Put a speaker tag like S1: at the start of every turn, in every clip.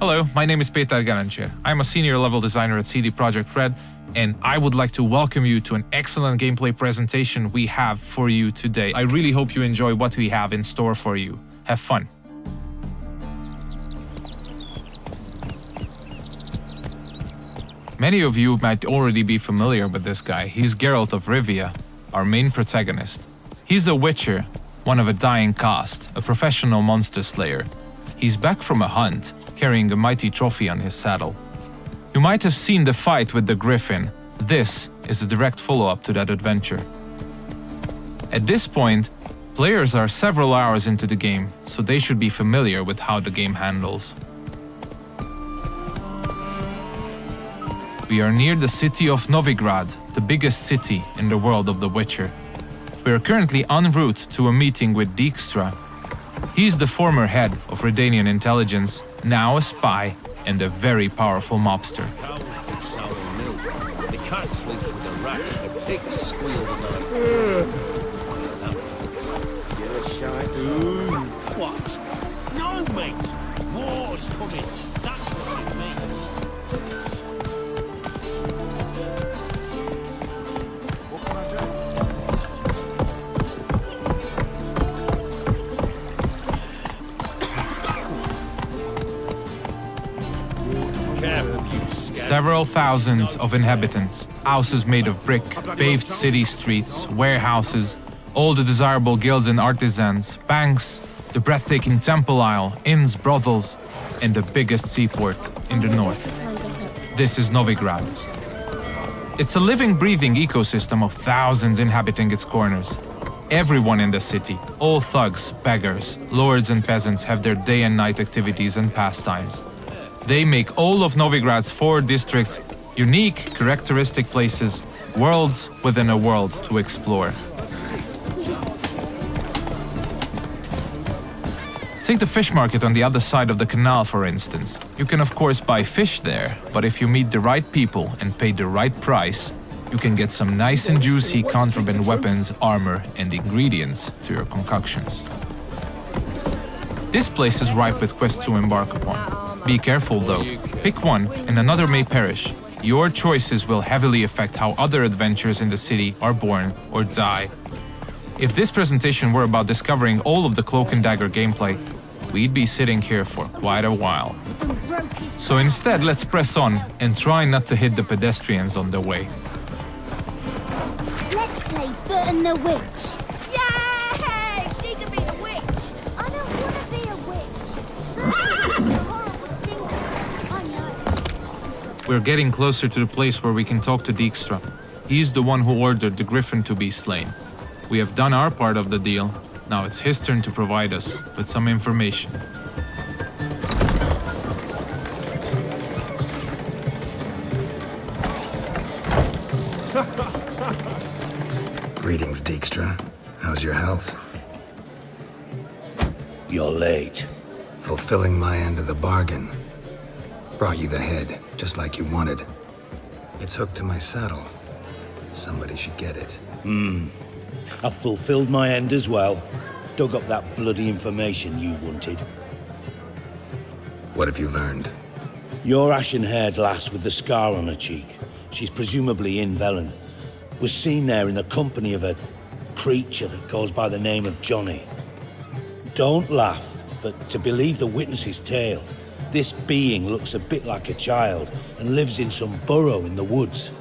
S1: Hello, my name is Peter Garancher. I'm a senior level designer at CD Projekt RED, and I would like to welcome you to an excellent gameplay presentation we have for you today. I really hope you enjoy what we have in store for you. Have fun. Many of you might already be familiar with this guy. He's Geralt of Rivia, our main protagonist. He's a witcher, one of a dying caste, a professional monster slayer. He's back from a hunt, carrying a mighty trophy on his saddle. You might have seen the fight with the griffin. This is a direct follow-up to that adventure. At this point, players are several hours into the game, so they should be familiar with how the game handles. We are near the city of Novigrad, the biggest city in the world of The Witcher. We are currently en route to a meeting with Dijkstra. He's the former head of Redanian intelligence, now a spy and a very powerful mobster.
S2: Cows give sour milk. The cat sleeps with the rats. The pigs squeal the night.
S3: You're a shy.
S2: What? No, mate. War's coming. That's what it means.
S3: What can I do?
S2: Careful, you scat.
S1: Several thousands of inhabitants, houses made of brick, paved city streets, warehouses, all the desirable guilds and artisans, banks, the breathtaking temple isle, inns, brothels, and the biggest seaport in the north. This is Novigrad. It's a living, breathing ecosystem of thousands inhabiting its corners. Everyone in the city, all thugs, beggars, lords and peasants have their day and night activities and pastimes. They make all of Novigrad's 4 districts unique, characteristic places, worlds within a world to explore. Take the fish market on the other side of the canal, for instance. You can of course buy fish there, but if you meet the right people and pay the right price, you can get some nice and juicy contraband weapons, armor, and ingredients to your concoctions. This place is ripe with quests to embark upon. Be careful though, pick one and another may perish. Your choices will heavily affect how other adventures in the city are born or die. If this presentation were about discovering all of the Cloak and Dagger gameplay, we'd be sitting here for quite a while. So instead, let's press on and try not to hit the pedestrians on the way.
S4: Let's play Foot and the Witch.
S5: Yay! She can be a witch!
S4: I don't want to be a witch. Horrible stinker. I know.
S1: We're getting closer to the place where we can talk to Dijkstra. He's the one who ordered the griffin to be slain. We have done our part of the deal. Now it's his turn to provide us with some information.
S6: Greetings, Dijkstra. How's your health?
S2: You're late.
S6: Fulfilling my end of the bargain. Brought you the head, just like you wanted. It's hooked to my saddle. Somebody should get it.
S2: I've fulfilled my end as well. Dug up that bloody information you wanted.
S6: What have you learned?
S2: Your ashen-haired lass with the scar on her cheek, she's presumably in Velen, was seen there in the company of a creature that goes by the name of Johnny. Don't laugh, but to believe the witness's tale, this being looks a bit like a child and lives in some burrow in the woods.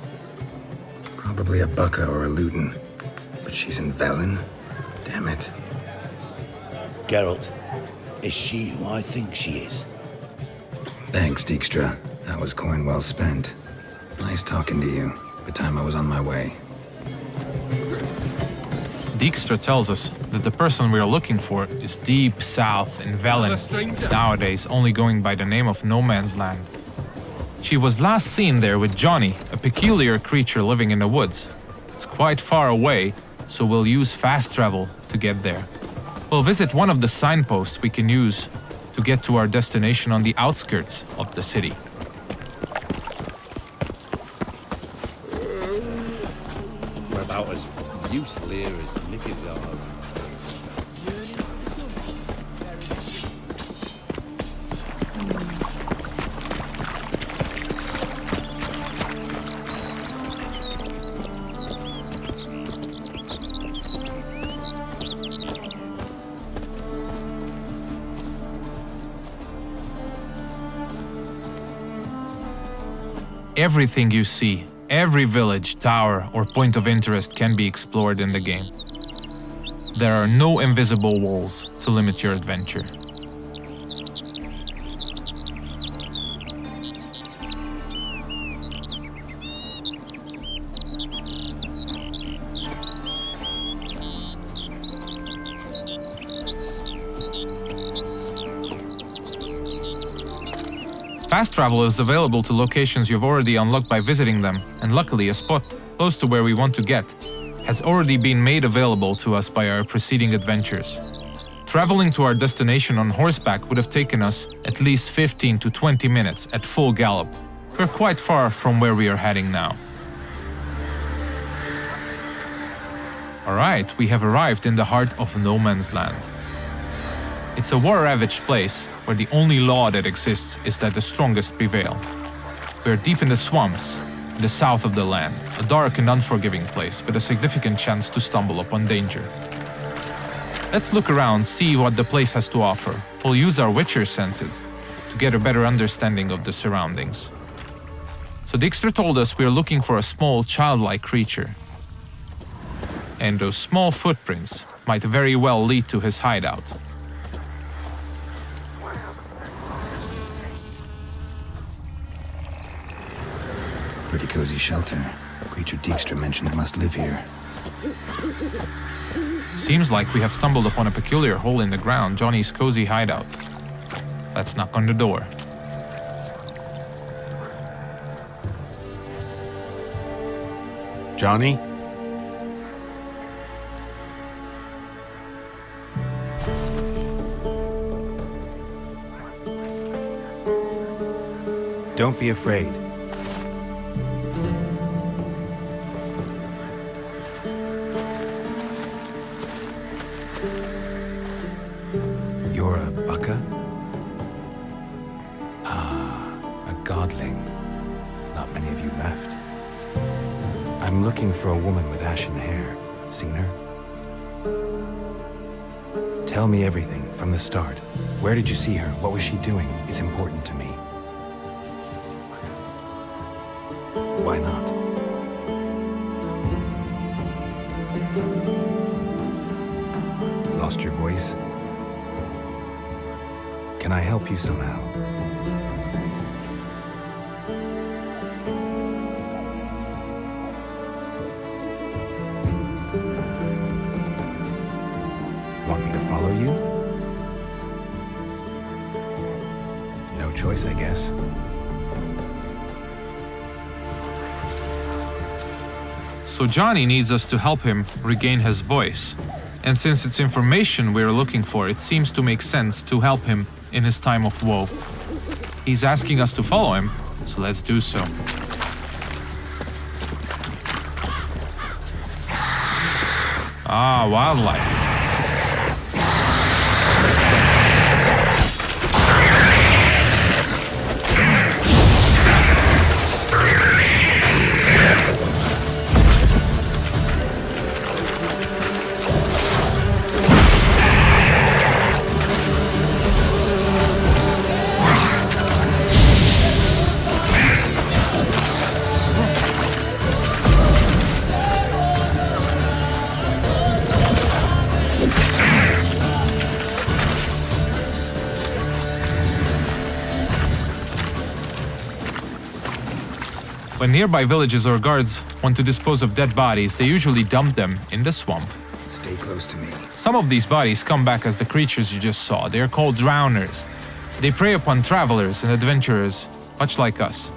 S6: Probably a Bucca or a Luton. But she's in Velen? Damn it.
S2: Geralt, is she who I think she is?
S6: Thanks, Dijkstra. That was coin well spent. Nice talking to you. The time I was on my way.
S1: Dijkstra tells us that the person we are looking for is deep south in Velen, nowadays only going by the name of No Man's Land. She was last seen there with Johnny, a peculiar creature living in the woods. It's quite far away, so we'll use fast travel to get there. We'll visit one of the signposts we can use to get to our destination on the outskirts of the city.
S3: We're about as useful here as niggas are.
S1: Everything you see, every village, tower, or point of interest can be explored in the game. There are no invisible walls to limit your adventure. Fast travel is available to locations you've already unlocked by visiting them, and luckily a spot close to where we want to get has already been made available to us by our preceding adventures. Traveling to our destination on horseback would have taken us at least 15 to 20 minutes at full gallop. We're quite far from where we are heading now. Alright, we have arrived in the heart of no man's land. It's a war-ravaged place where the only law that exists is that the strongest prevail. We are deep in the swamps, in the south of the land, a dark and unforgiving place with a significant chance to stumble upon danger. Let's look around, see what the place has to offer. We'll use our Witcher senses to get a better understanding of the surroundings. So Dijkstra told us we are looking for a small, childlike creature. And those small footprints might very well lead to his hideout.
S6: Pretty cozy shelter. The creature Dijkstra mentioned must live here.
S1: Seems like we have stumbled upon a peculiar hole in the ground, Johnny's cozy hideout. Let's knock on the door.
S3: Johnny?
S6: Don't be afraid. You're a bucka? Ah, a godling. Not many of you left. I'm looking for a woman with ashen hair. Seen her? Tell me everything from the start. Where did you see her? What was she doing? It's important to me. Why not? Lost your voice? Can I help you somehow? Want me to follow you? No choice, I guess.
S1: So Johnny needs us to help him regain his voice. And since it's information we're looking for, it seems to make sense to help him in his time of woe. He's asking us to follow him, so let's do so. Ah, wildlife. When nearby villages or guards want to dispose of dead bodies, they usually dump them in the swamp.
S6: Stay close to me.
S1: Some of these bodies come back as the creatures you just saw. They are called drowners. They prey upon travelers and adventurers, much like us.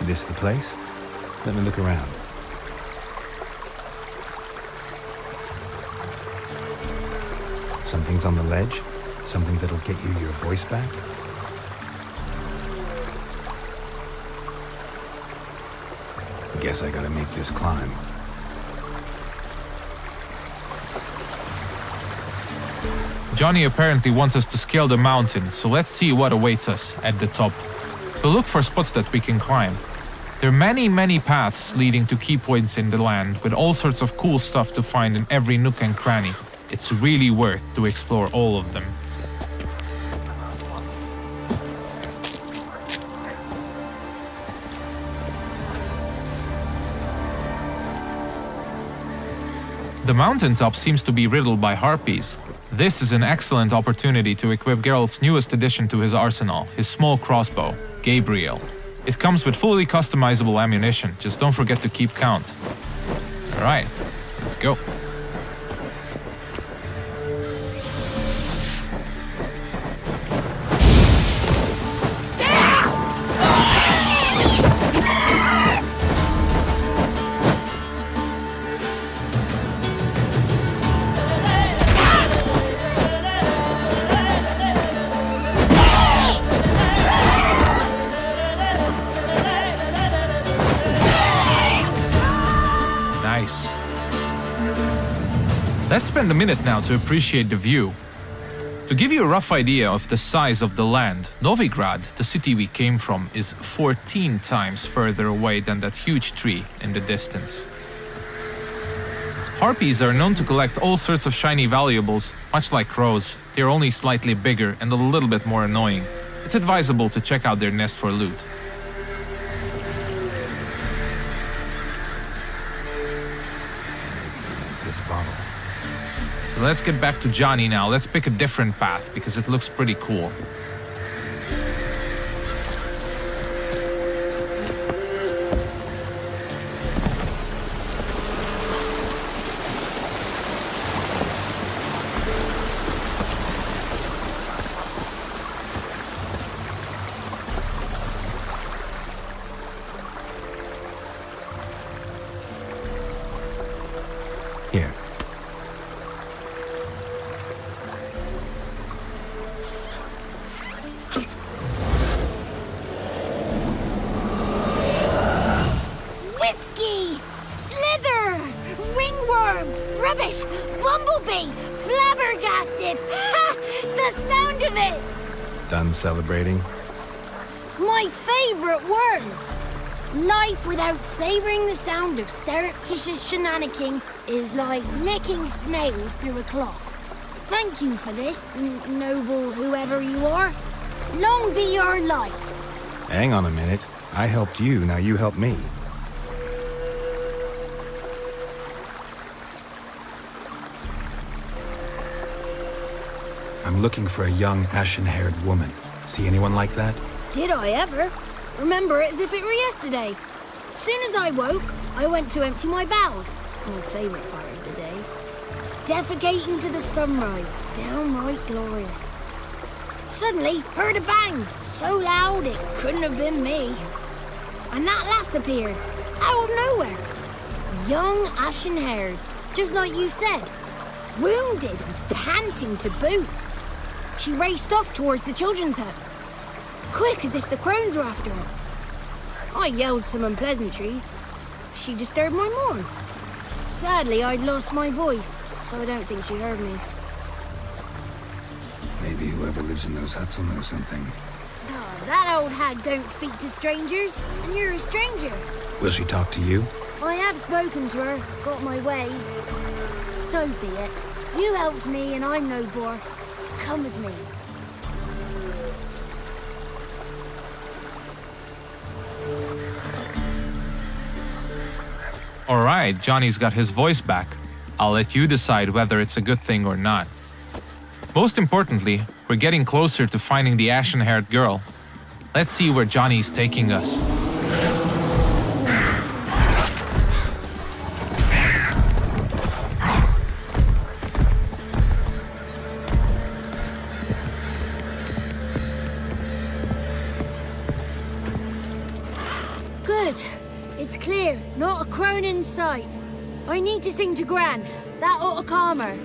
S6: This the place? Let me look around. Something's on the ledge? Something that'll get you your voice back? Guess I gotta make this climb.
S1: Johnny apparently wants us to scale the mountain, so let's see what awaits us at the top. We'll look for spots that we can climb. There are many paths leading to key points in the land, with all sorts of cool stuff to find in every nook and cranny. It's really worth to explore all of them. The mountaintop seems to be riddled by harpies. This is an excellent opportunity to equip Geralt's newest addition to his arsenal, his small crossbow, Gabriel. It comes with fully customizable ammunition, just don't forget to keep count. Alright, let's go. Nice. Let's spend a minute now to appreciate the view. To give you a rough idea of the size of the land, Novigrad, the city we came from, is 14 times further away than that huge tree in the distance. Harpies are known to collect all sorts of shiny valuables, much like crows. They're only slightly bigger and a little bit more annoying. It's advisable to check out their nest for loot.
S6: This bottle.
S1: So let's get back to Johnny now. Let's pick a different path because it looks pretty cool.
S6: Here.
S4: Whiskey! Slither! Ringworm! Rubbish! Bumblebee! Flabbergasted! Ha! The sound of it!
S6: Done celebrating?
S4: My favorite words! Life without savoring the sound of surreptitious shenanigans is like licking snails through a cloth. Thank you for this, noble whoever you are. Long be your life.
S6: Hang on a minute. I helped you, now you help me. I'm looking for a young, ashen-haired woman. See anyone like that?
S4: Did I ever? Remember it as if it were yesterday. Soon as I woke, I went to empty my bowels. My favourite part of the day. Defecating to the sunrise. Downright glorious. Suddenly, heard a bang. So loud it couldn't have been me. And that lass appeared. Out of nowhere. Young, ashen-haired. Just like you said. Wounded and panting to boot. She raced off towards the children's house. Quick as if the crones were after her. I yelled some unpleasantries. She disturbed my morn. Sadly, I'd lost my voice, so I don't think she heard me.
S6: Maybe whoever lives in those huts will know something.
S4: Oh, that old hag don't speak to strangers, and you're a stranger.
S6: Will she talk to you?
S4: I have spoken to her, got my ways. So be it. You helped me, and I'm no bore. Come with me.
S1: Alright, Johnny's got his voice back. I'll let you decide whether it's a good thing or not. Most importantly, we're getting closer to finding the ashen-haired girl. Let's see where Johnny's taking us.
S4: Good. It's clear, not a crone in sight. I need to sing to Gran. That ought to calm her.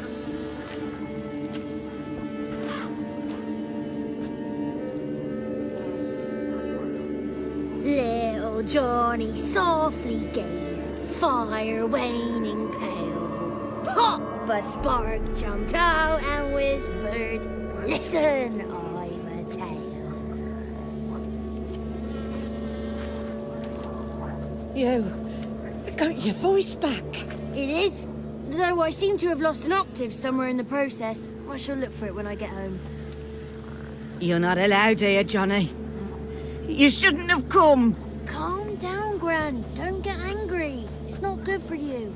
S4: Little Johnny softly gazed, fire waning pale. Pop! A spark jumped out and whispered, "Listen, I've a tale."
S5: You got your voice back.
S4: It is. Though I seem to have lost an octave somewhere in the process. I shall look for it when I get home.
S5: You're not allowed here, Johnny. You shouldn't have come.
S4: Calm down, Gran. Don't get angry. It's not good for you.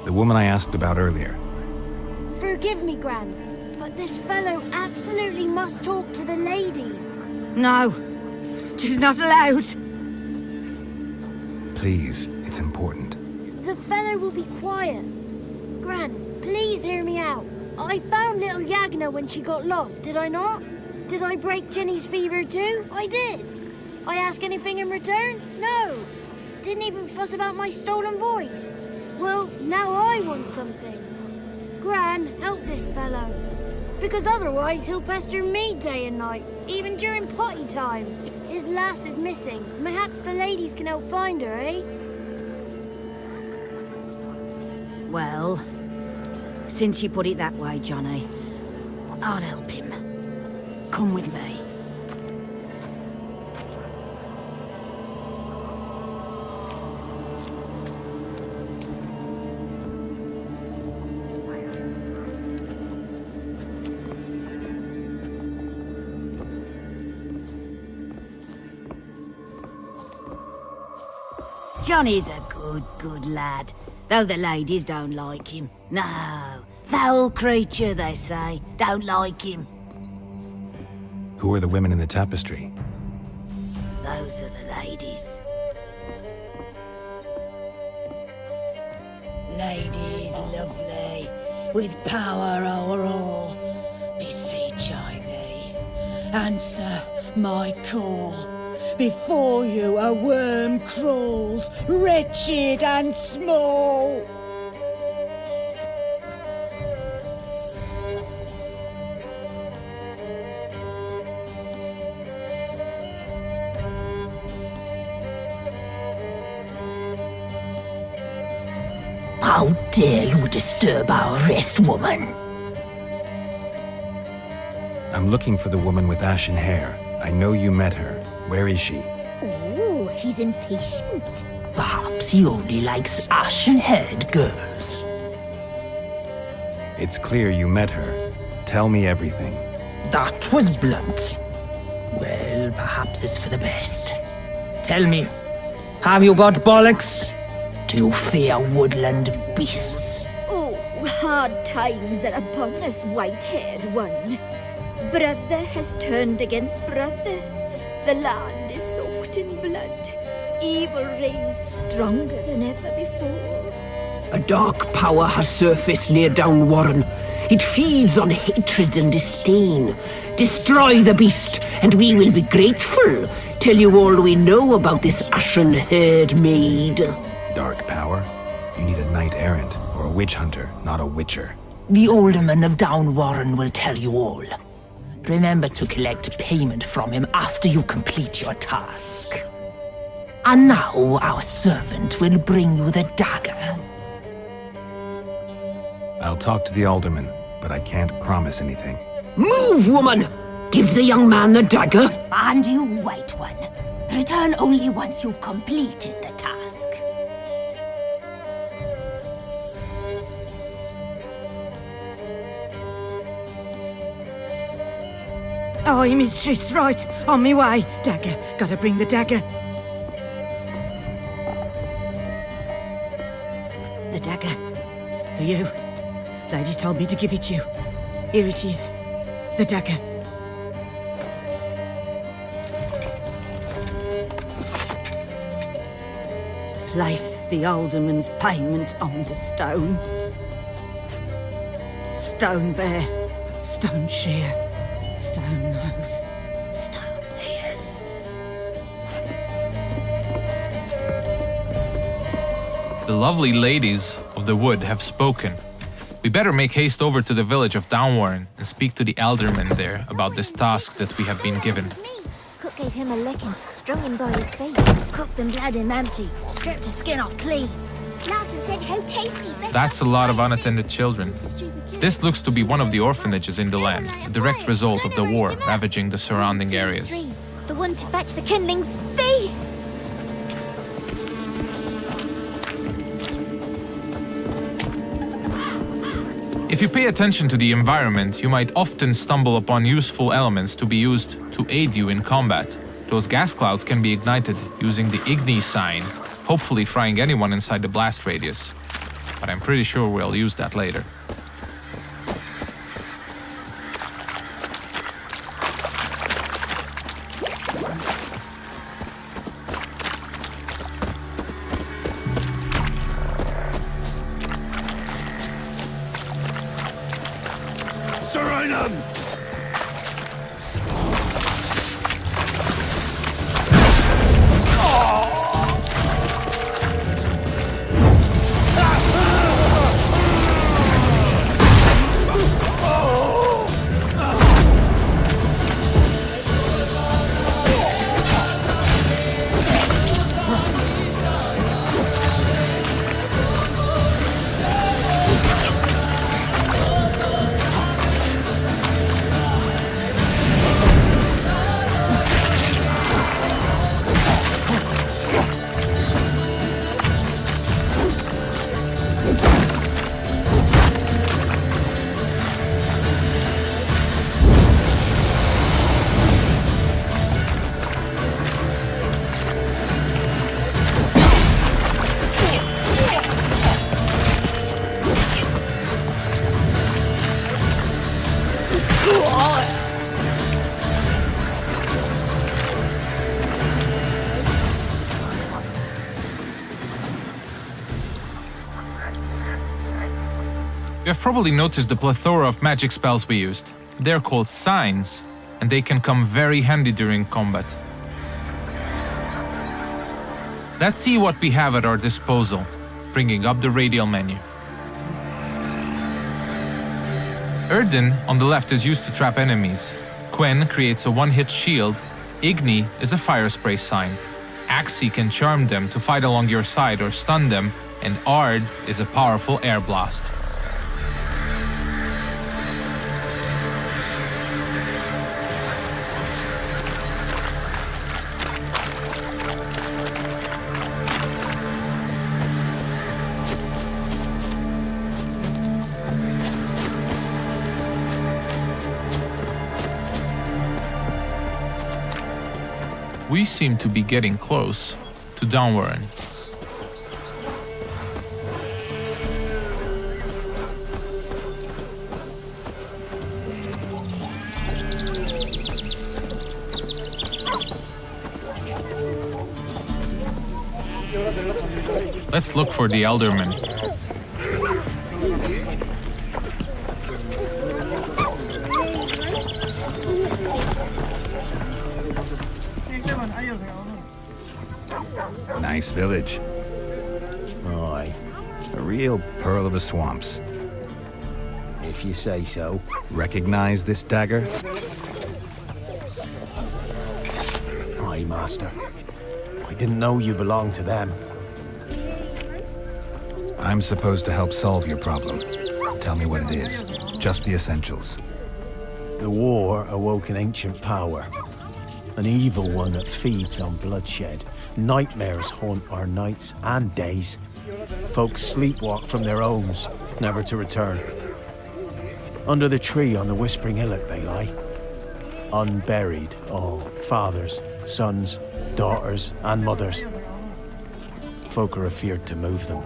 S6: The woman I asked about earlier.
S4: Forgive me, Gran, but this fellow absolutely must talk to the ladies.
S5: No, she's not allowed.
S6: Please, it's important.
S4: The fellow will be quiet. Gran, please hear me out. I found little Yagna when she got lost, did I not? Did I break Jenny's fever too? I did. I ask anything in return? No. Didn't even fuss about my stolen voice. Well, now I want something. Gran, help this fellow. Because otherwise he'll pester me day and night, even during potty time. His lass is missing. Perhaps the ladies can help find her, eh?
S5: Well, since you put it that way, Johnny, I'll help him. Come with me. Johnny's a good lad, though the ladies don't like him. No, foul creature, they say. Don't like him.
S6: Who are the women in the tapestry?
S5: Those are the ladies. Ladies lovely, with power o'er all, beseech I thee, answer my call. Before you a worm crawls, wretched and small.
S7: How dare you disturb our rest, woman?
S6: I'm looking for the woman with ashen hair. I know you met her. Where is she?
S7: Oh, he's impatient. Perhaps he only likes ashen-haired girls.
S6: It's clear you met her. Tell me everything.
S7: That was blunt. Well, perhaps it's for the best. Tell me, have you got bollocks? Do you fear woodland beasts?
S8: Oh, hard times are upon us, white-haired one. Brother has turned against brother. The land is soaked in blood. Evil reigns stronger than ever before.
S7: A dark power has surfaced near Down Warren. It feeds on hatred and disdain. Destroy the beast, and we will be grateful. Tell you all we know about this ashen-haired maid.
S6: Dark power? You need a knight-errant or a witch hunter, not a witcher.
S7: The alderman of Down Warren will tell you all. Remember to collect payment from him after you complete your task. And now our servant will bring you the dagger.
S6: I'll talk to the alderman, but I can't promise anything.
S7: Move, woman! Give the young man the dagger.
S8: And you, white one, return only once you've completed the task.
S5: Aye, mistress, right. On me way. Dagger. Gotta bring the dagger. The dagger. For you. Ladies told me to give it you. Here it is. The dagger. Place the alderman's payment on the stone. Stone bear. Stone shear. Stone nose, stone ears.
S1: The lovely ladies of the wood have spoken. We better make haste over to the village of Downwarren and speak to the alderman there about this task that we have been given.
S4: Cook gave him a licking, strung him by his feet. Cooked and bled him empty, stripped his skin off clean. Laughed and said how tasty.
S1: That's a lot of unattended children. This looks to be one of the orphanages in the land, a direct result of the war ravaging the surrounding areas.
S8: The one to fetch the kindlings, they...
S1: If you pay attention to the environment, you might often stumble upon useful elements to be used to aid you in combat. Those gas clouds can be ignited using the Igni sign, hopefully frying anyone inside the blast radius. But I'm pretty sure we'll use that later. You have probably noticed the plethora of magic spells we used. They're called signs, and they can come very handy during combat. Let's see what we have at our disposal, bringing up the radial menu. Erden on the left is used to trap enemies. Quen creates a one-hit shield. Igni is a fire spray sign. Axi can charm them to fight along your side or stun them, and Ard is a powerful air blast. We seem to be getting close to Downwarren. Let's look for the Alderman.
S3: Nice village.
S9: Aye,
S3: A real pearl of the swamps.
S9: if you say so.
S3: Recognize this dagger?
S9: Aye, Master. I didn't know you belonged to them.
S6: I'm supposed to help solve your problem. Tell me what it is. Just the essentials.
S9: The war awoke an ancient power. An evil one that feeds on bloodshed. Nightmares haunt our nights and days. Folks sleepwalk from their homes, never to return. Under the tree on the Whispering Hillock they lie. Unburied, all. Fathers, sons, daughters, and mothers. Folk are afeard to move them.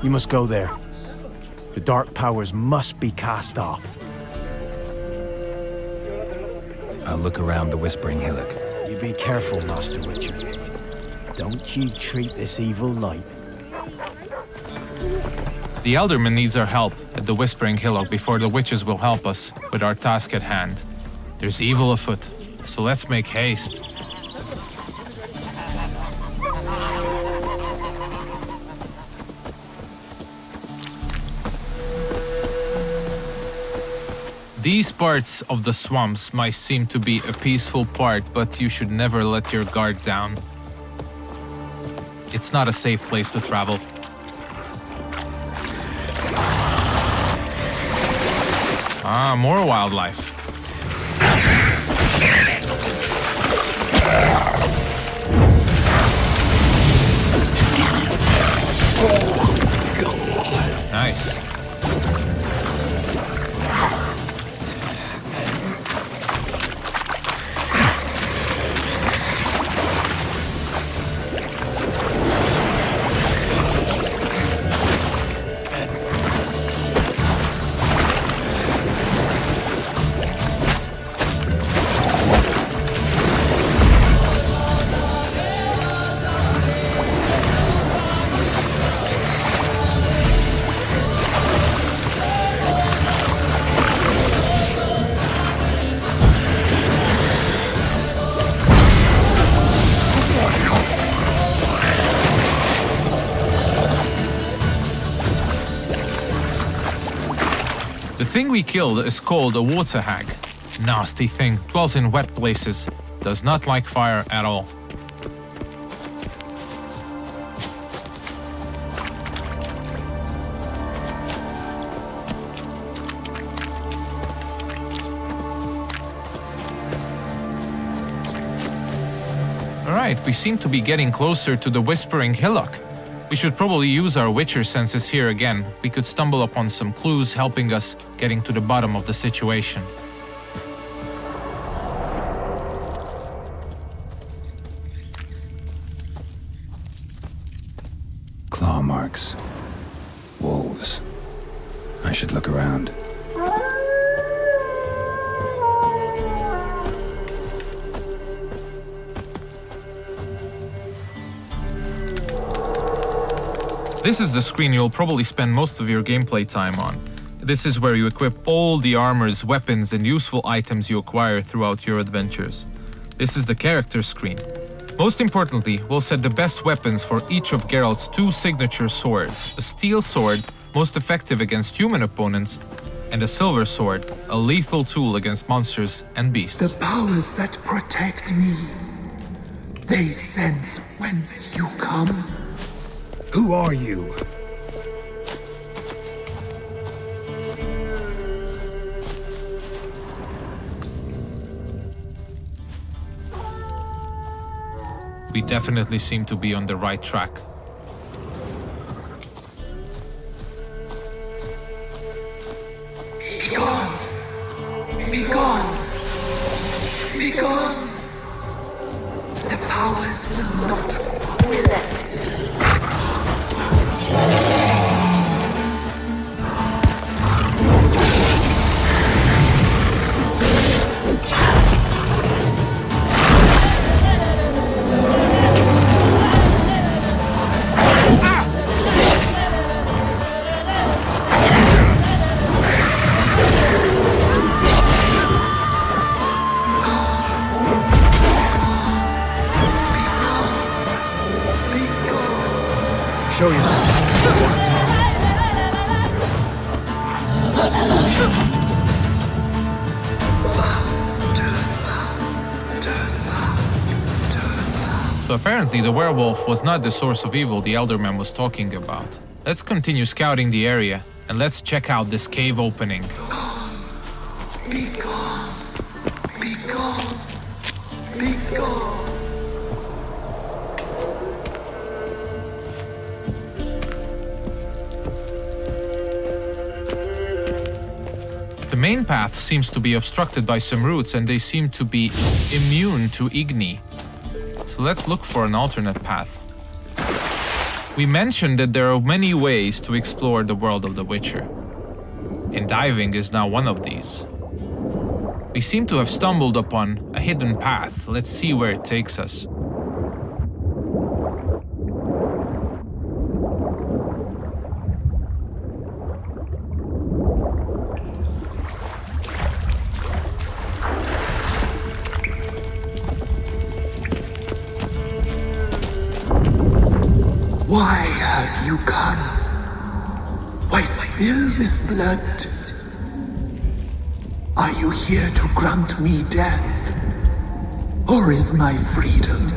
S9: You must go there. The dark powers must be cast off.
S6: I'll look around the Whispering Hillock.
S9: You be careful, Master Witcher. Don't you treat this evil light.
S1: The Alderman needs our help at the Whispering Hillock before the witches will help us with our task at hand. There's evil afoot, so let's make haste. These parts of the swamps might seem to be a peaceful part, but you should never let your guard down. It's not a safe place to travel. Ah, more wildlife. Nice. The thing we killed is called a water hag. Nasty thing, dwells in wet places, does not like fire at all. Alright, we seem to be getting closer to the Whispering Hillock. We should probably use our Witcher senses here again. We could stumble upon some clues helping us getting to the bottom of the situation.
S6: Claw marks. Wolves. I should look around.
S1: This is the screen you'll probably spend most of your gameplay time on. This is where you equip all the armors, weapons, and useful items you acquire throughout your adventures. This is the character screen. Most importantly, we'll set the best weapons for each of Geralt's 2 signature swords. A steel sword, most effective against human opponents, and a silver sword, a lethal tool against monsters and beasts.
S10: The powers that protect me, they sense whence you come.
S3: Who are you?
S1: We definitely seem to be on the right track.
S10: Be gone! Be gone! Be gone! The powers will not relent.
S3: Show yourself.
S1: So apparently the werewolf was not the source of evil the Elderman was talking about. Let's continue scouting the area, and let's check out this cave opening.
S10: Be gone! Be gone! Be gone!
S1: The main path seems to be obstructed by some roots, and they seem to be immune to Igni. So let's look for an alternate path. We mentioned that there are many ways to explore the world of The Witcher, and diving is now one of these. We seem to have stumbled upon a hidden path. Let's see where it takes us.
S10: Why have you come? Why spill this blood? Are you here to grant me death? Or is my freedom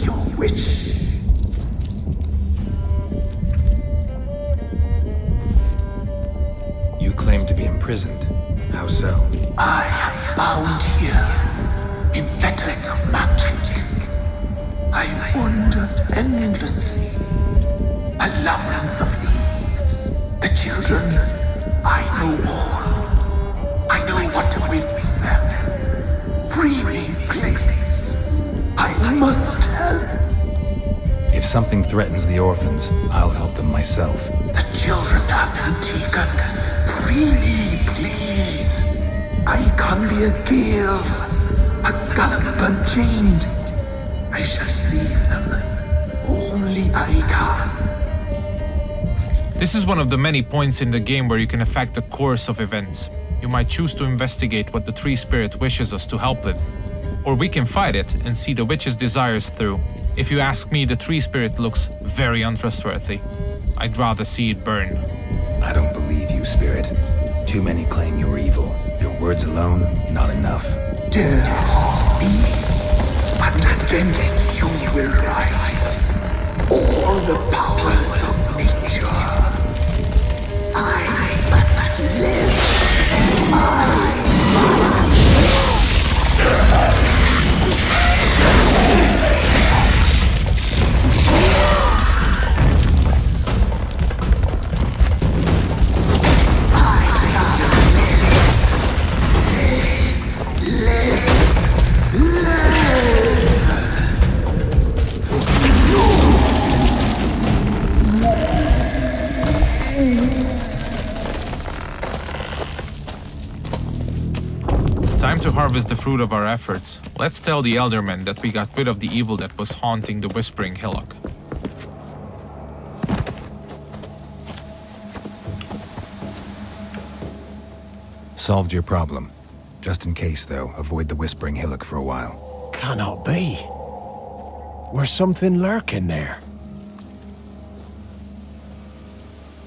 S10: your wish?
S6: You claim to be imprisoned. How so?
S10: I am bound here in fetters of magic. I wander endlessly, A labyrinth of leaves. The children, I know all. I know what to witness them. Free me, please. I must help.
S6: If something threatens the orphans, I'll help them myself.
S10: The children have been taken. Free me, please. I can be a gale, a gallop unchained. I shall save them. Only I can.
S1: This is one of the many points in the game where you can affect the course of events. You might choose to investigate what the tree spirit wishes us to help with. Or we can fight it and see the witch's desires through. If you ask me, the tree spirit looks very untrustworthy. I'd rather see it burn.
S6: I don't believe you, Spirit. Too many claim you're evil. Your words alone, not enough.
S10: Dare harm me, and against you will rise all the powers of nature. I must live.
S1: Time to harvest the fruit of our efforts. Let's tell the Eldermen that we got rid of the evil that was haunting the Whispering Hillock.
S6: Solved your problem. Just in case, though, avoid the Whispering Hillock for a while.
S9: Cannot be. There's something lurking there.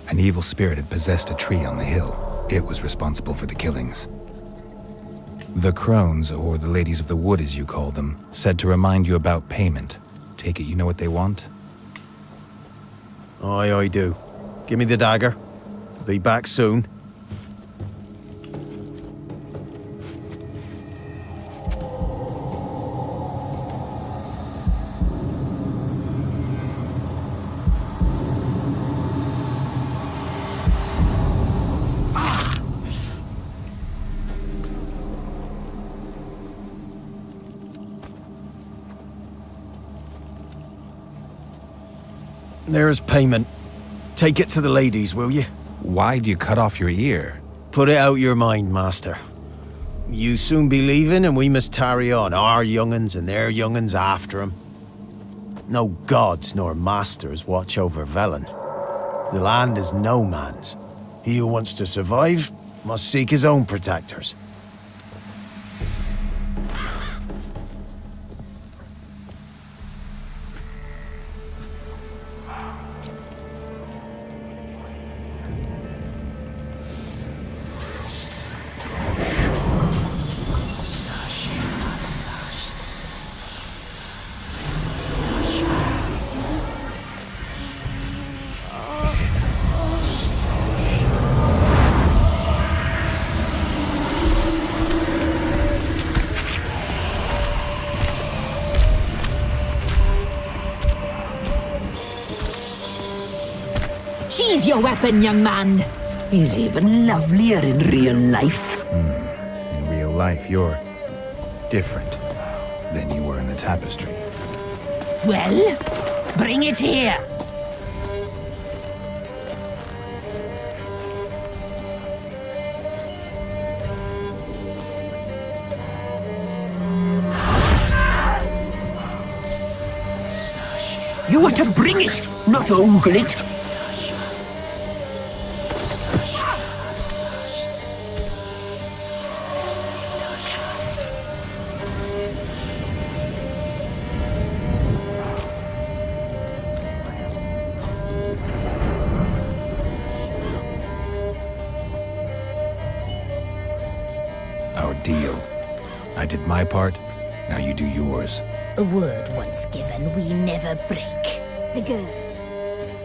S6: An evil spirit had possessed a tree on the hill. It was responsible for the killings. The crones, or the ladies of the wood as you call them, said to remind you about payment. Take it you know what they want?
S9: Aye, I do. Give me the dagger. Be back soon. There's payment. Take it to the ladies, will you?
S6: Why'd you cut off your ear?
S9: Put it out your mind, master. You soon be leaving and we must tarry on, our young'uns and their young'uns after 'em. No gods nor masters watch over Velen. The land is no man's. He who wants to survive must seek his own protectors.
S5: Sheathe your weapon, young man.
S7: He's even lovelier in real life.
S6: In real life, you're different than you were in the tapestry.
S7: Well, bring it here. You are to bring it, not ogle it.
S6: Our deal. I did my part, now you do yours.
S8: A word once given, we never break. The girl.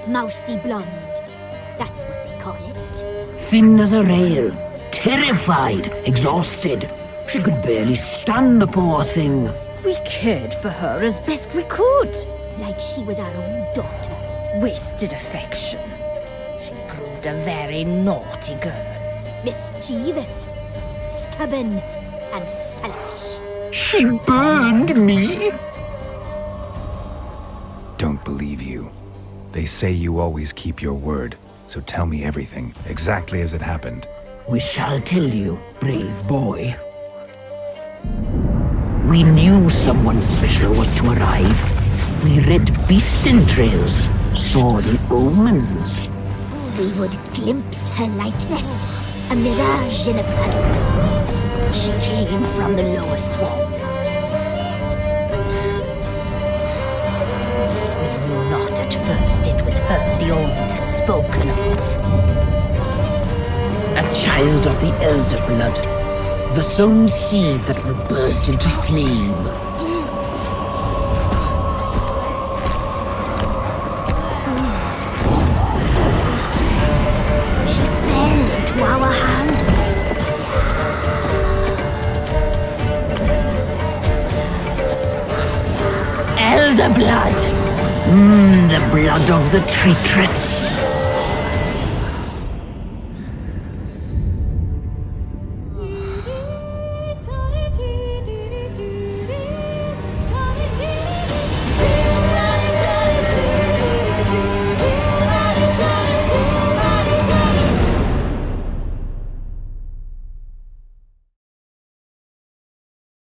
S8: Mousy blonde. That's what they call it.
S7: Thin as a rail, terrified, exhausted. She could barely stand, the poor thing.
S8: We cared for her as best we could. Like she was our own daughter.
S5: Wasted affection. She proved a very naughty girl.
S8: Mischievous, stubborn, and selfish.
S7: She burned me.
S6: Don't believe you. They say you always keep your word, so tell me everything, exactly as it happened.
S7: We shall tell you, brave boy. We knew someone special was to arrive. We read beast entrails, saw the omens.
S8: We would glimpse her likeness, a mirage in a puddle. She came from the lower swamp.
S5: We knew not at first it was her the omens had spoken of.
S7: A child of the elder blood, the sown seed that will burst into flame.
S8: She fell into our hands.
S7: Elder blood. The blood of the traitress.